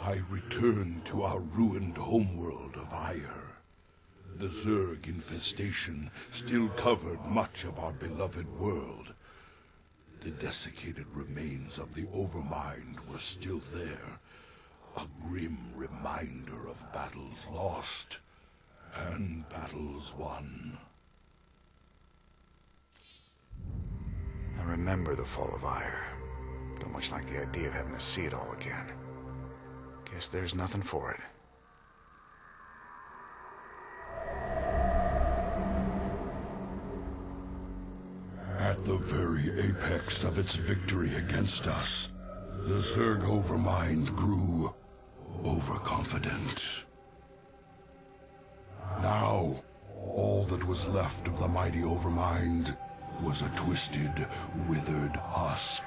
I return to our ruined homeworld of Ire. The Zerg infestation still covered much of our beloved world. The desiccated remains of the Overmind were still there, a grim reminder of battles lost and battles won. I remember the fall of Ire. Don't much like the idea of having to see it all again. Guess there's nothing for it. At the very apex of its victory against us, the Zerg Overmind grew overconfident. Now, all that was left of the mighty Overmind was a twisted, withered husk.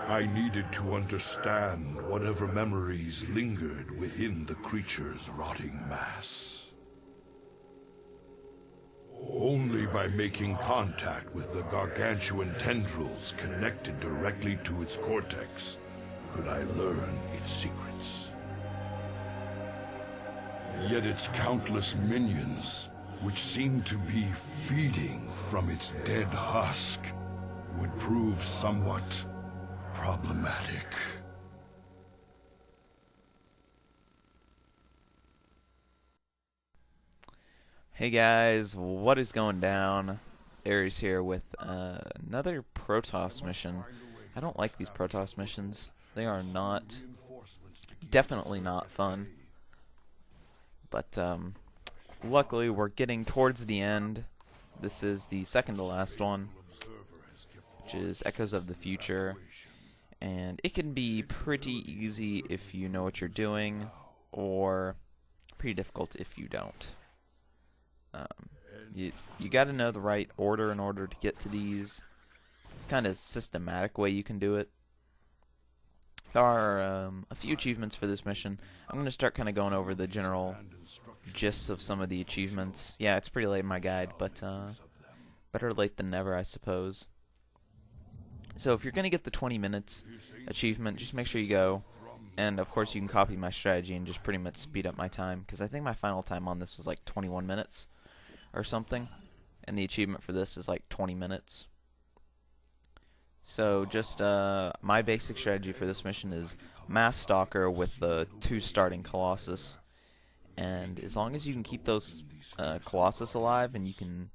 I needed to understand whatever memories lingered within the creature's rotting mass. Only by making contact with the gargantuan tendrils connected directly to its cortex could I learn its secrets. Yet its countless minions, which seemed to be feeding from its dead husk, would prove somewhat problematic. Hey guys, what is going down? Ares here with another Protoss mission. I don't like these Protoss missions. They are definitely not fun. But luckily we're getting towards the end. This is the second to last one, which is Echoes of the Future. And it can be pretty easy if you know what you're doing, or pretty difficult if you don't. You got to know the right order in order to get to these. It's kind of systematic way you can do it. There are a few achievements for this mission. I'm going to start kind of going over the general gist of some of the achievements. Yeah, it's pretty late in my guide, but better late than never, I suppose. So if you're going to get the 20 minutes achievement, just make sure you go. And of course you can copy my strategy and just pretty much speed up my time, because I think my final time on this was like 21 minutes or something, and the achievement for this is like 20 minutes. So just my basic strategy for this mission is Mass Stalker with the 2 starting Colossus, and as long as you can keep those Colossus alive and you can,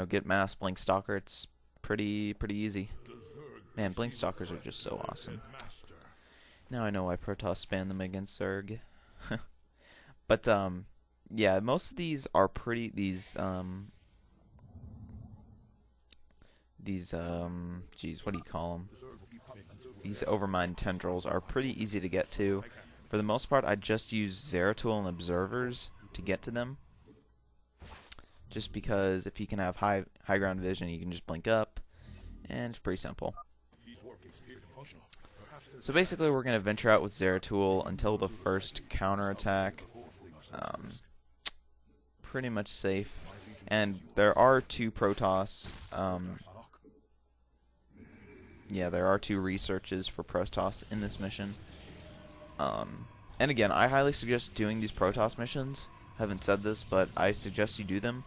get Mass Blink Stalker, it's pretty easy. Man, Blink Stalkers are just so awesome. Now I know why Protoss span them against Zerg. But yeah, most of these are pretty. Geez, what do you call them? These Overmind tendrils are pretty easy to get to. For the most part, I just use Zeratul and Observers to get to them. Just because if you can have high ground vision, you can just blink up, and it's pretty simple. So basically, we're going to venture out with Zeratul until the first counterattack. Pretty much safe. And there are 2 Protoss. Yeah, there are 2 researches for Protoss in this mission. And again, I highly suggest doing these Protoss missions. I haven't said this, but I suggest you do them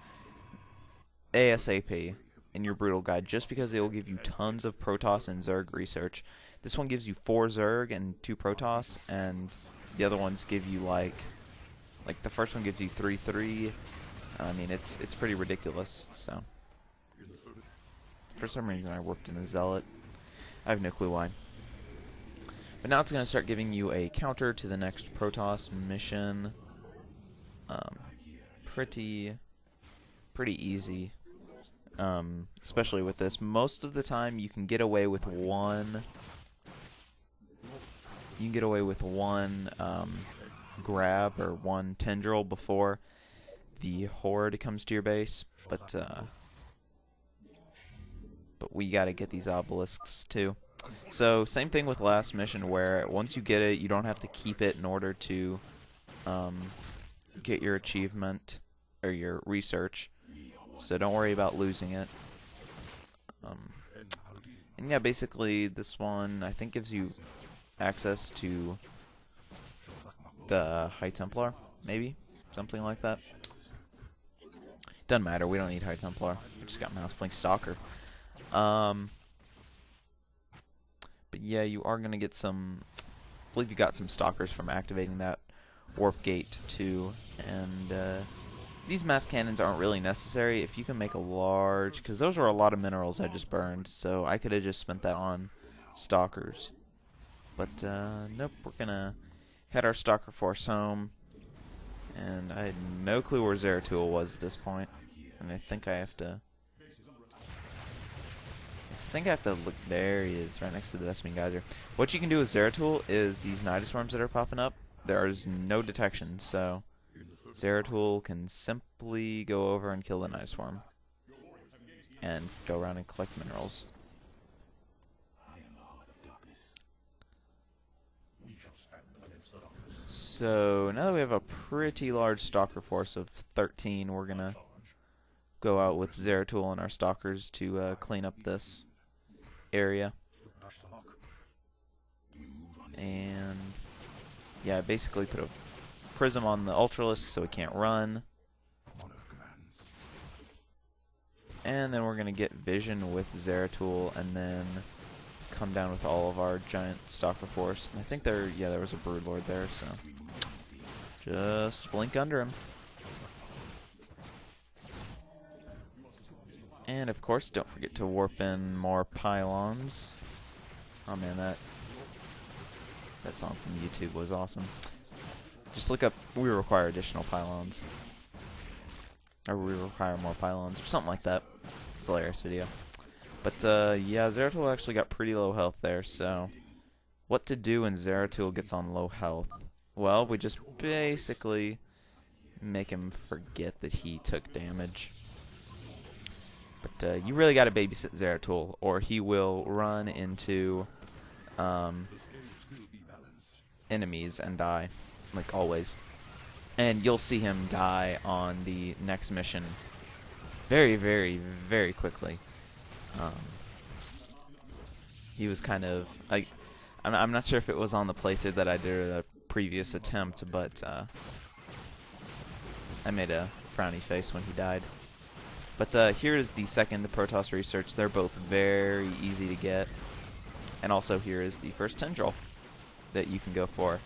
ASAP in your Brutal Guide, just because they will give you tons of Protoss and Zerg research. This one gives you 4 Zerg and 2 Protoss, and the other ones give you like the first one gives you 3. I mean, it's pretty ridiculous. So for some reason I worked in a Zealot. I have no clue why. But now it's going to start giving you a counter to the next Protoss mission. Pretty easy. Especially with this. Most of the time you can get away with one. You can get away with one grab or one tendril before the horde comes to your base, but we gotta get these obelisks too. So same thing with last mission, where once you get it, you don't have to keep it in order to get your achievement or your research. So don't worry about losing it. And yeah, basically this one I think gives you access to the High Templar, maybe? Something like that. Doesn't matter, we don't need High Templar. We just got Mouse Blink Stalker. But yeah, you are going to get some... I believe you got some Stalkers from activating that Warp Gate too. And these mass cannons aren't really necessary. If you can make a large... because those were a lot of minerals I just burned, so I could have just spent that on Stalkers. But nope, we're going to head our Stalker force home. And I had no clue where Zeratul was at this point. And I think I have to look. There he is, right next to the Vesmine Geyser. What you can do with Zeratul is these Nidus Worms that are popping up, there is no detection, so Zeratul can simply go over and kill the Nidus Worm. And go around and collect minerals. So now that we have a pretty large Stalker force of 13, we're gonna go out with Zeratul and our Stalkers to clean up this area. And yeah, basically put a prism on the Ultralisk so it can't run. And then we're gonna get vision with Zeratul and then come down with all of our giant Stalker force. And I think there was a Broodlord there, so just blink under him. And of course, don't forget to warp in more pylons. Oh man, that song from YouTube was awesome. Just look up, we require additional pylons. Or we require more pylons, or something like that. It's a hilarious video. But yeah, Zeratul actually got pretty low health there, so what to do when Zeratul gets on low health? Well, we just basically make him forget that he took damage. But you really got to babysit Zeratul, or he will run into enemies and die, like always. And you'll see him die on the next mission very, very, very quickly. He was kind of like, I'm not sure if it was on the playthrough that I did or the previous attempt, but I made a frowny face when he died. But here is the second Protoss research. They're both very easy to get. And also here is the first tendril that you can go for.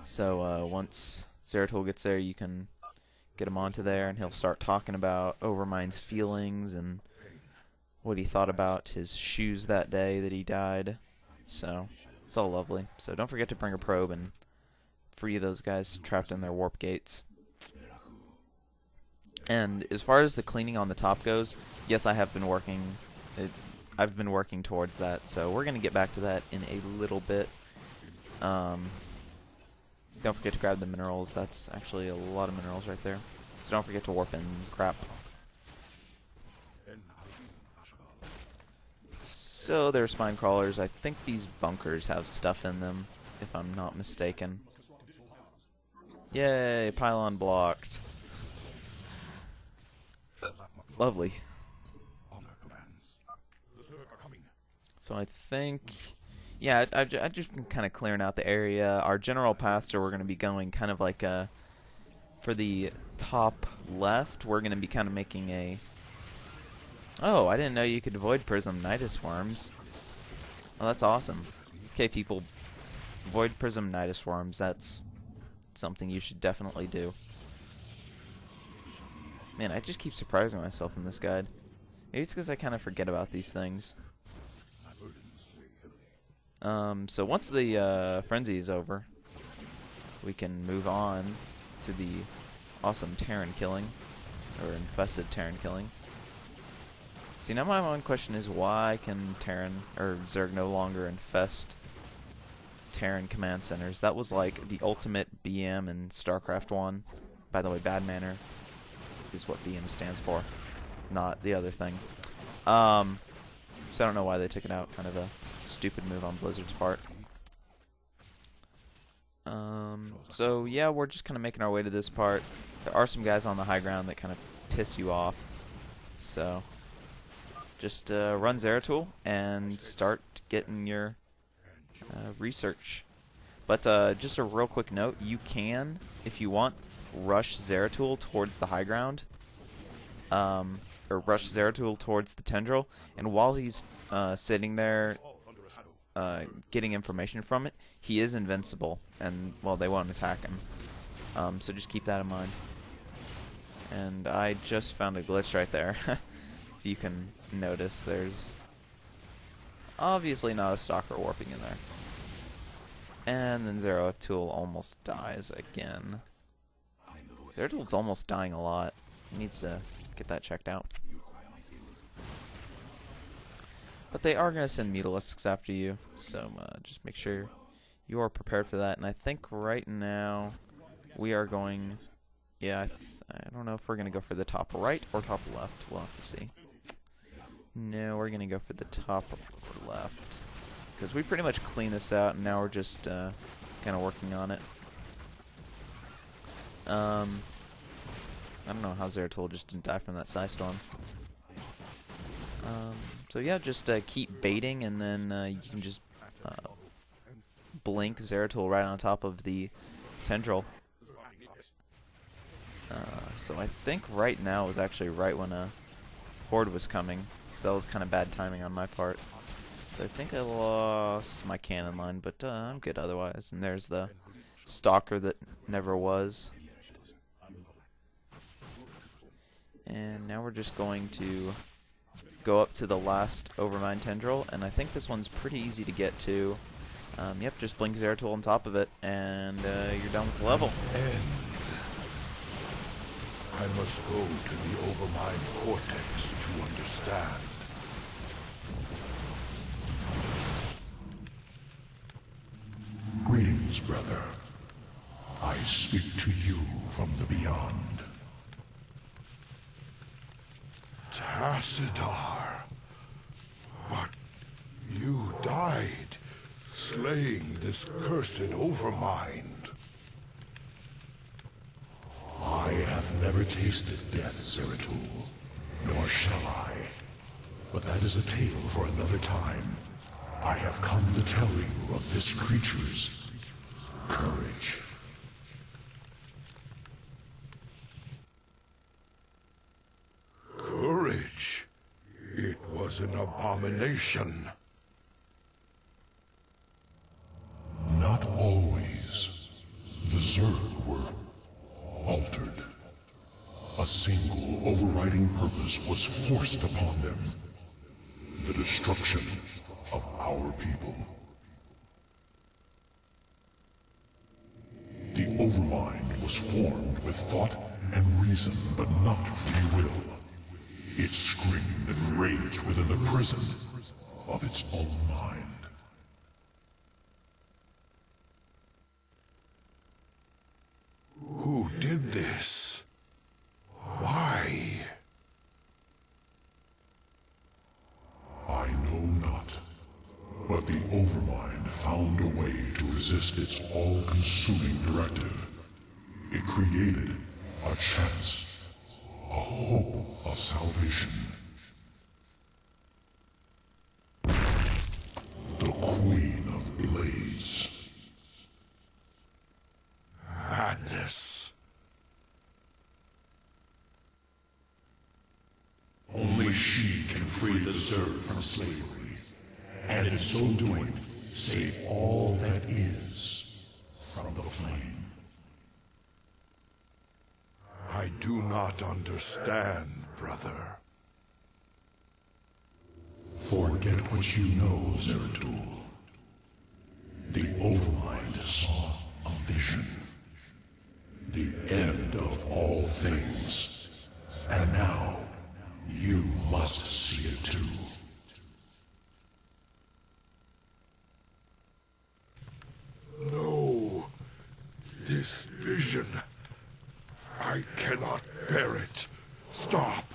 So once Zeratul gets there, you can get him onto there, and he'll start talking about Overmind's feelings and what he thought about his shoes that day that he died. So it's all lovely. So don't forget to bring a probe and free those guys trapped in their warp gates. And as far as the cleaning on the top goes, yes, I have been working. I've been working towards that, so we're gonna get back to that in a little bit. Don't forget to grab the minerals. That's actually a lot of minerals right there. So don't forget to warp in crap. So they're spine crawlers. I think these bunkers have stuff in them, if I'm not mistaken. Yay, pylon blocked. Lovely. So I think, yeah, I've just been kind of clearing out the area. Our general paths are we're going to be going kind of like for the top left, we're going to be kind of making a... Oh, I didn't know you could Void Prism Nidus Worms. Oh, that's awesome. Okay, people, Void Prism Nidus Worms, that's something you should definitely do. Man, I just keep surprising myself in this guide. Maybe it's because I kind of forget about these things. So once the frenzy is over, we can move on to the awesome Terran killing, or infested Terran killing. See, now my one question is, why can Terran, or Zerg, no longer infest Terran command centers? That was like the ultimate BM in StarCraft 1. By the way, Bad Manner is what BM stands for, not the other thing. So I don't know why they took it out. Kind of a stupid move on Blizzard's part. So yeah, we're just kind of making our way to this part. There are some guys on the high ground that kind of piss you off. So just run Zeratul and start getting your research. But just a real quick note, you can, if you want, rush Zeratul towards the high ground. Or rush Zeratul towards the tendril, and while he's sitting there getting information from it, he is invincible, and, well, they won't attack him. So just keep that in mind. And I just found a glitch right there. If you can notice, there's obviously not a stalker warping in there. And then Zeratul almost dies again. Zeratul's almost dying a lot. He needs to get that checked out. But they are going to send Mutalisks after you, so just make sure you are prepared for that. And I think right now we are going... Yeah, I don't know if we're going to go for the top right or top left. We'll have to see. No, we're going to go for the top left, because we pretty much cleaned this out, and now we're just kind of working on it. I don't know how Zeratul just didn't die from that Psystorm. So yeah, just keep baiting, and then you can just blink Zeratul right on top of the tendril. So I think right now was actually right when a horde was coming, so that was kind of bad timing on my part. So I think I lost my cannon line, but I'm good otherwise. And there's the stalker that never was. And now we're just going to go up to the last Overmind tendril, and I think this one's pretty easy to get to. Yep, just blink Zeratul on top of it, and you're done with the level. I must go to the Overmind Cortex to understand. Greetings, brother. I speak to you from the beyond. Tassadar. But you died, slaying this cursed Overmind. I have never tasted death, Zeratul, nor shall I. But that is a tale for another time. I have come to tell you of this creature's courage. Courage? It was an abomination. Not always. The Zerg were altered. A single overriding purpose was forced upon them. The destruction of our people. The Overmind was formed with thought and reason, but not free will. It screamed and raged within the prison of its own mind. Who did this? Why? I know not, but the Overmind found a way to resist its all-consuming directive. It created a chance, a hope of salvation. The Queen of Blades. Madness. Only she can free the Zerg from slavery, and in so doing, save all that is from the flame. I do not understand, brother. Forget what you know, Zeratul. The Overmind saw a vision. The end of all things. And now, you must see it too. No. This vision. I cannot bear it. Stop.